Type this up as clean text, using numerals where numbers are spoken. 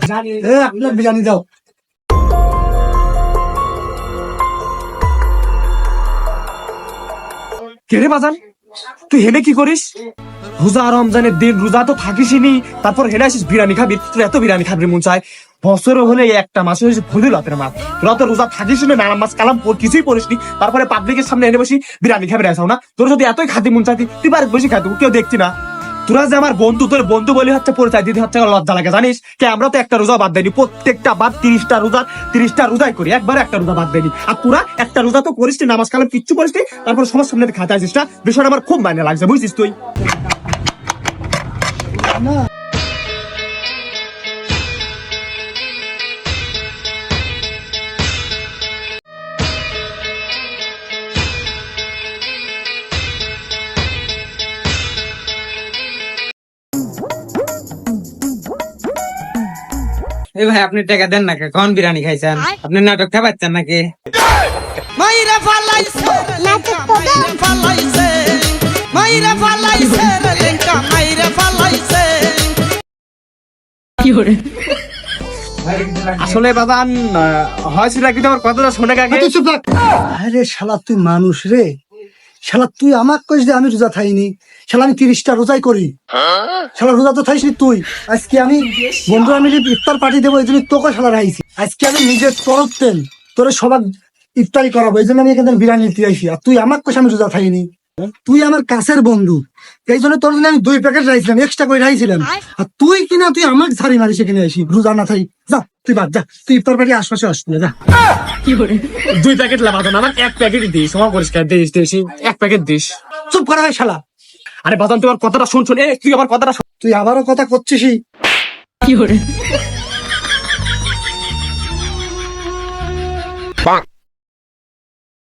এক প্লেট বিরিয়ানি দাও। কেরে বাজান তুই হেনে কি করিস? রোজা রমজানের দিন রোজা তো থাকিসনি, তারপর হেনে আসিস বিরিয়ানি খাবি? তুই এত বিরিয়ানি খাবি মন চায়? বছরে হলে একটা মাসে হয়েছে ফজিলতের মাস, তোরা তো রোজা থাকিস না, নামাজ মাস কালাম কিছুই পড়িসনি, তারপরে পাবলিকের সামনে এনে বসি বিরিয়ানি খাবি রাখাও না? তোর যদি এতই খাতি মন চাইতি তুই বাড়িতে বসে খাতি, কেউ দেখছি না। তোরা যে আমার বন্ধু, তোর বন্ধু বলে হচ্ছে পরিচয় দিতে হচ্ছে লজ্জা লাগে জানিস? কে আমরা তো একটা রোজা বাদ দেয়নি, প্রত্যেকটা বাদ 30টা রোজাই করি, একবার একটা রোজা বাদ দেয়নি। আর তোরা একটা রোজা তো করিস নি, নামাজ কালাম কিচ্ছু করিস নি, তারপর সবার সামনে খাতে আসিস না। বিষয়টা আমার খুব মাইনে লাগছে, বুঝছিস তুই? এই ভাই আপনি টাকা দেন নাকি? কোন বিরিয়ানি খাইছেন? আপনি নাটক খাবাচ্ছেন নাকি? মাইরা ফালাইছে লেঙ্কা মাইরা ফালাইছে মাইরা ফালাইছে লেঙ্কা মাইরা ফালাইছে। আসলে বাবান হয়েছিল কি, তোমার কথাটা শুনে কাকে? তুই চুপ থাক। আরে শালা তুই মানুষ রে, শালা তুই আমাক কইস যে আমি রোজা থাইনি, শালা আমি 30টা রোজাই করি, শালা রোজা তো থাইসনি তুই। আজকে আমি বন্ধুরা মিলে ইফতার পার্টি দেবো, এই জন্য তোকে শালা রাইছি। আজকে আমি নিজের তরফ তেন তোরে সবার ইফতারি করাবো, এই জন্য আমি এখানে বিরিয়ানি নিতে আইসি। আর তুই আমাক কইস আমি রোজা থাইনি, তুই আমার কাছের বন্ধু, এই জন্য তোর জন্য আমি 2 প্যাকেট রাইছিলাম, এক্সট্রা করে রাইছিলাম। আর তুই কিনা তুই আমাকে ছাড়ি মারিস এখানে আইসি রোজা না থাই। যা তুই বাদ, যা তুই ইফতার পার্টি আশপাশে আসবি না, যা। 2 প্যাকেট লাগাতো না, আমার 1 প্যাকেট দিস, সময় পরিষ্কার দিস, 1 প্যাকেট দিস। চুপ করা হয় শালা। আরে বাজান তোমার কথাটা শুন, তুই আমার কথাটা শোন। তুই আবারও কথা করছিস।